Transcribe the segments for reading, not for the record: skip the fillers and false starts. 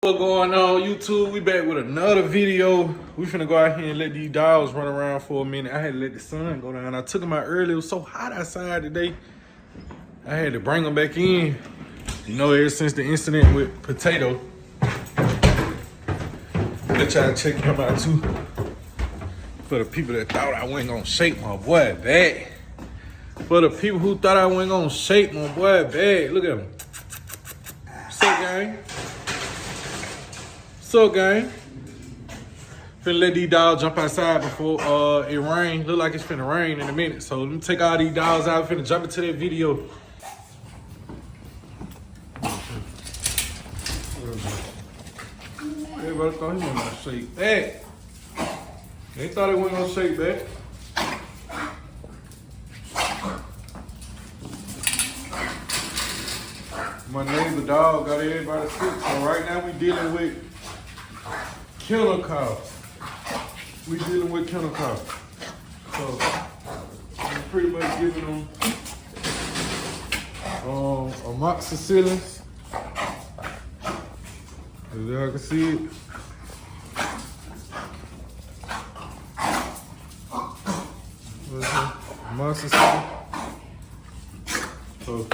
What's going on, YouTube? We back with another video. We finna go out here and let these dogs run around for a minute. I had to let the sun go down. I took them out early. It was so hot outside today. I had to bring them back in. You know, ever since the incident with Potato. Let y'all check him out too. For the people that thought I wasn't gonna shake my boy back. For the people who thought I wasn't gonna shake my boy back. Look at him. What's up, gang? What's up, gang? Finna let these dogs jump outside before it rain. Look like it's finna rain in a minute. So let me take all these dogs out. Finna jump into that video. Everybody thought he wasn't gonna shake back. They thought he wasn't gonna shake back. My neighbor dog got everybody sick. So right now we dealing with kennel cows. We dealing with kennel cows. So I'm pretty much giving them amoxicillins. As y'all can see it. Amoxicillin. So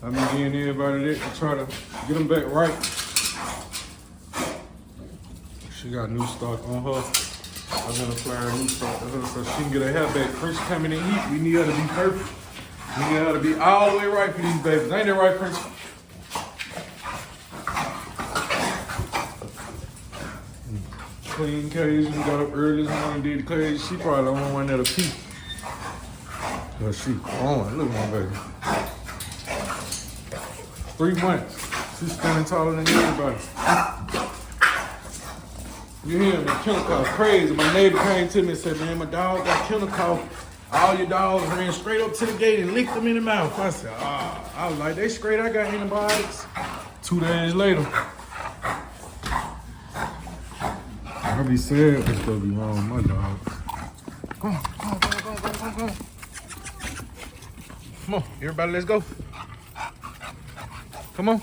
I'm getting everybody that to try to get them back right. She got new stock on her. I'm gonna apply new stock on her so she can get her hair back. Prince coming in heat. We need her to be perfect. We need her to be all the way right for these babies. Ain't that right, Prince? Clean cage. We got up early this morning, did the cage. She probably the only one that'll pee. But she growing. Look at my baby. 3 months. She's standing taller than everybody. You hear me? Kennel cough crazy. My neighbor came to me and said, man, my dog got kennel cough. All your dogs ran straight up to the gate and licked them in the mouth. I said, I was like, they straight. I got antibiotics. 2 days later. I be sad what's gonna be wrong with my dog. Come on, come on, come on, come on, come on, come on. Come on, everybody, let's go. Come on.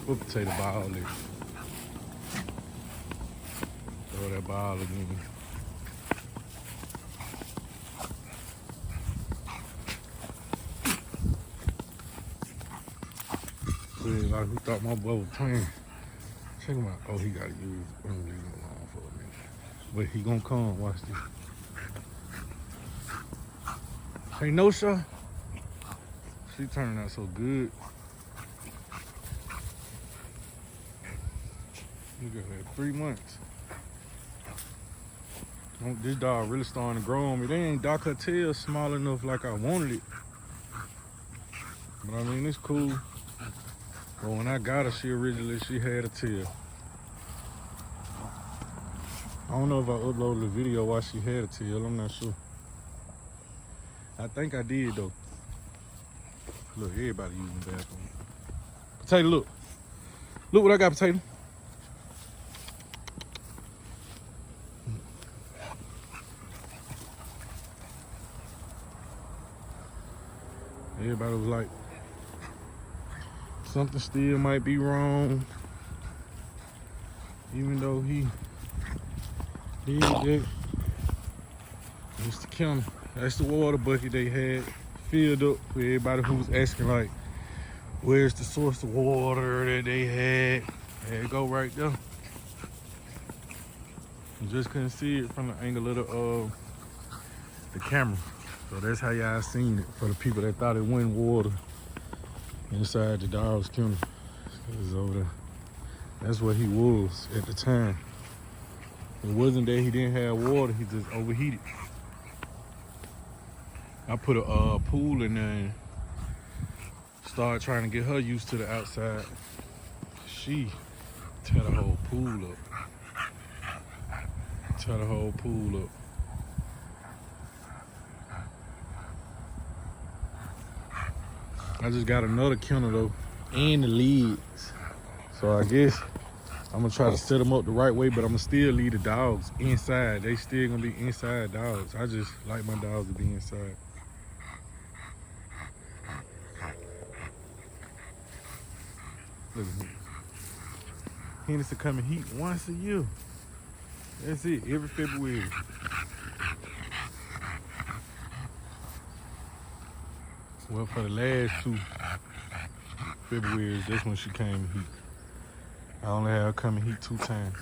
What potato ball is? Throw that ball again. Like who thought my boy was playing? Check him out. Oh, he gotta use. I'm gonna leave him alone for a minute. But he gonna come. Watch this. Hey, no shot. She turning out so good. Look at that, 3 months. This dog really starting to grow on me. They ain't dock her tail small enough like I wanted it. But I mean, it's cool. But when I got her, she had a tail. I don't know if I uploaded the video while she had a tail. I'm not sure. I think I did though. Look, everybody using the bathroom. Potato, look. Look what I got, Potato. Everybody was like, something still might be wrong. Even though he did that. It's the kennel. That's the water bucket they had filled up for everybody who was asking like, where's the source of water that they had? There it go right there. You just couldn't see it from the angle of the camera. So that's how y'all seen it for the people that thought it wasn't water inside the dog's kennel. It was over there. That's what he was at the time. It wasn't that he didn't have water, he just overheated. I put a pool in there and started trying to get her used to the outside. She tear the whole pool up. Tear the whole pool up. I just got another kennel though, and the lids. So I guess I'm gonna try to set them up the right way, but I'm gonna still leave the dogs inside. They still gonna be inside dogs. I just like my dogs to be inside. Look at him. Hennessy come and heat once a year. That's it, every February. Well, for the last 2 Februarys, that's when she came and heat. I only had her come and heat 2 times.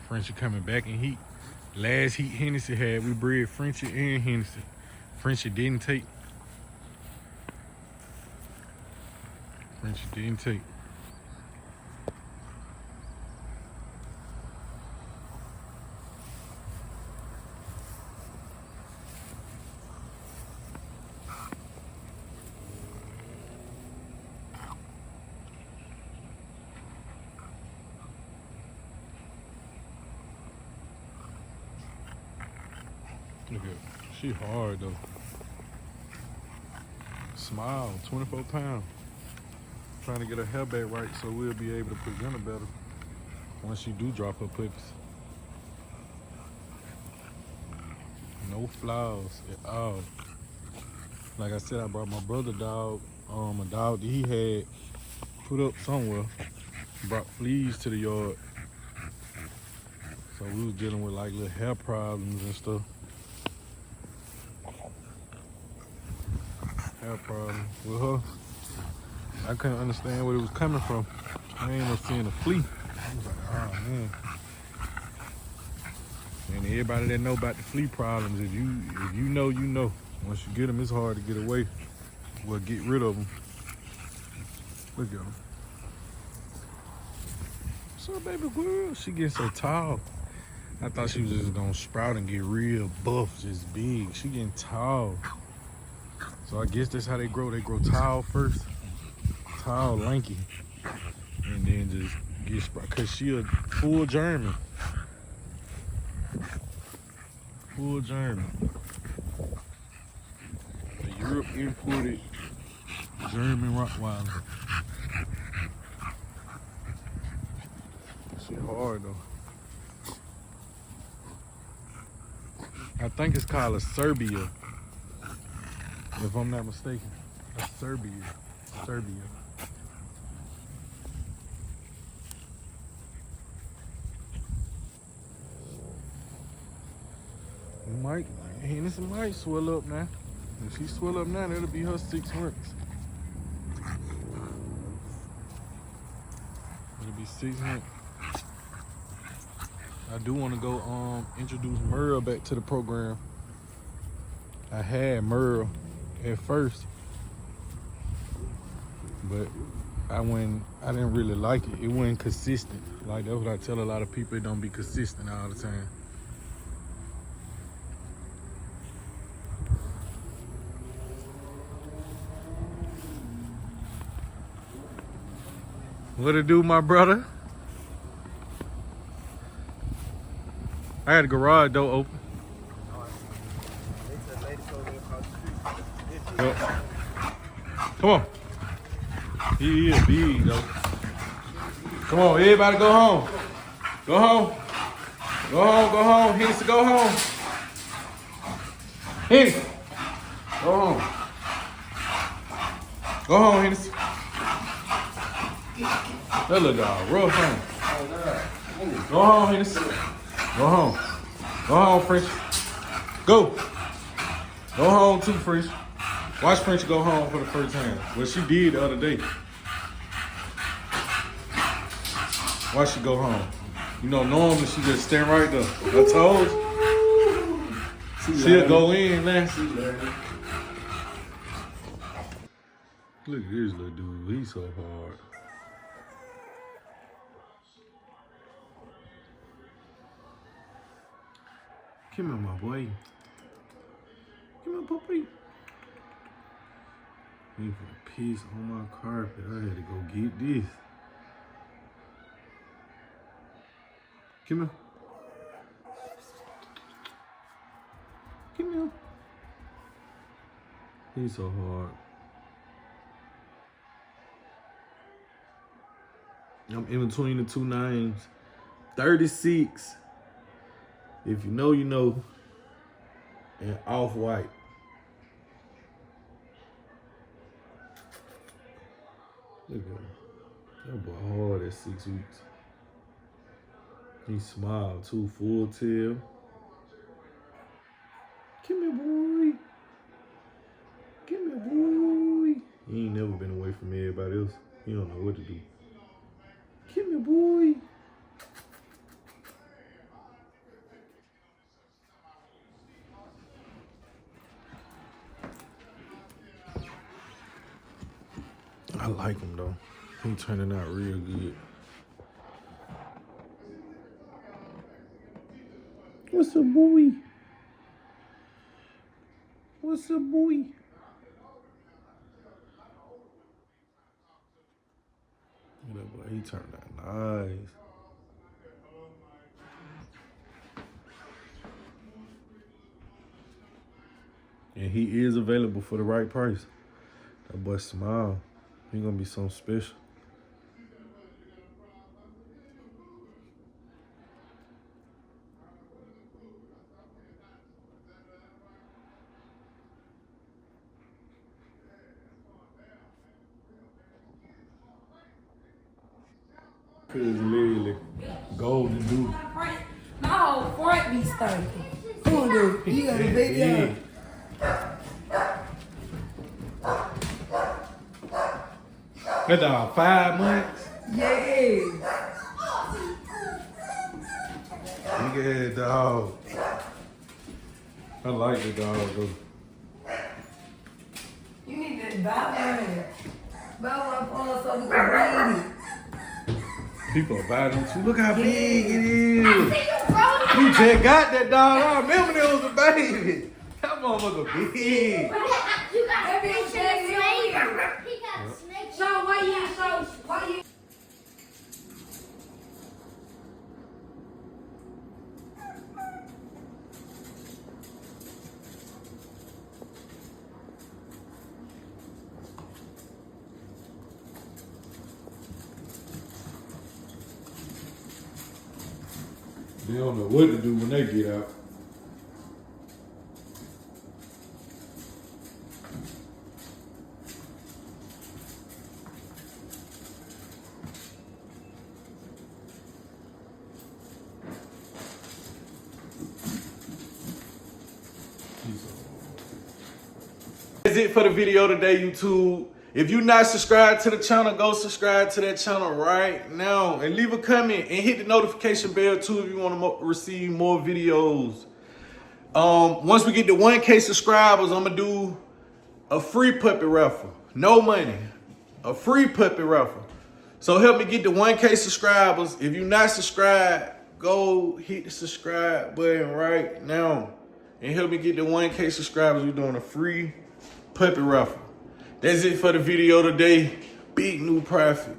Frenchie coming back and heat. Last heat Hennessy had, we bred Frenchie and Hennessy. Frenchie didn't take. Frenchie didn't take. Look at, she hard though. Smile, 24 pounds. Trying to get her hair back right so we'll be able to present her better once she do drop her puppies. No flaws at all. Like I said, I brought my brother dog, a dog that he had put up somewhere, brought fleas to the yard. So we was dealing with like little hair problems and stuff. Hair problem with her. I couldn't understand where it was coming from. I ended up seeing a flea. I was like, oh man. And everybody that know about the flea problems, if you know, you know. Once you get them, it's hard to get away. Well, get rid of them. Look at them. So baby girl, she getting so tall. I thought she was just gonna sprout and get real buff, just big. She getting tall. So I guess that's how they grow. They grow tall first. Tall, lanky. And then just get sprout. Cause she a full German. Full German. A Europe imported German Rottweiler. She hard though. I think it's called a Serbia, if I'm not mistaken. A Serbia. Serbia. Hennessy might swell up now. If she swell up now, that'll be her 6 months. It'll be 6 months. I do want to go introduce Merle back to the program. I had Merle at first, but I didn't really like it. It wasn't consistent. Like that's what I tell a lot of people, it don't be consistent all the time. What it do, my brother? I had the garage door open. Yep. Come on. He is big though. Come on, everybody go home. Go home. Go home, go home. Hennessy, go home. Hennessy. Go home. Go home, Hennessy. That little dog, rough home. Go home, Hennessy. Go home. Go home, French. Go. Go home too, French. Watch French go home for the first time. Well, she did the other day. Watch she go home. You know, normally she just stand right there. I told you. She'll go in now. Look at this little dude. He's so hard. Come here, my boy. Come here, puppy. He put a piece on my carpet. I had to go get this. Come here. Come here. He's so hard. I'm in between the two names. 36. If you know, you know. And off-white. Look at him. That boy hard at 6 weeks. He smiled too, full tail. Come here, boy. Come here, boy. He ain't never been away from everybody else. He don't know what to do. Come here, boy. I like him though. He turning out real good. What's up, boy? What's up, boy? Look at that boy, he turned out nice. And he is available for the right price. That boy smile. He gonna be something special. Cause literally golden dude. My whole front be stinking. Who do? You got a video. That dog 5 months. Yeah. Big ass dog. I like the dog though. You need to buy one. Buy one for us so we can read it. People are biting too. Look how big it is. You just got that dog. I remember there was a baby. That motherfucker big. You got a snake. He got snake. So why you? They don't know what to do when they get out. That's it for the video today, YouTube. If you're not subscribed to the channel, go subscribe to that channel right now and leave a comment and hit the notification bell too if you want to receive more videos. Once we get to 1K subscribers, I'm gonna do a free puppy raffle. No money, a free puppy raffle. So help me get to 1K subscribers. If you're not subscribed, go hit the subscribe button right now and help me get to 1K subscribers. We're doing a free puppy raffle. That's it for the video today. Big new profit.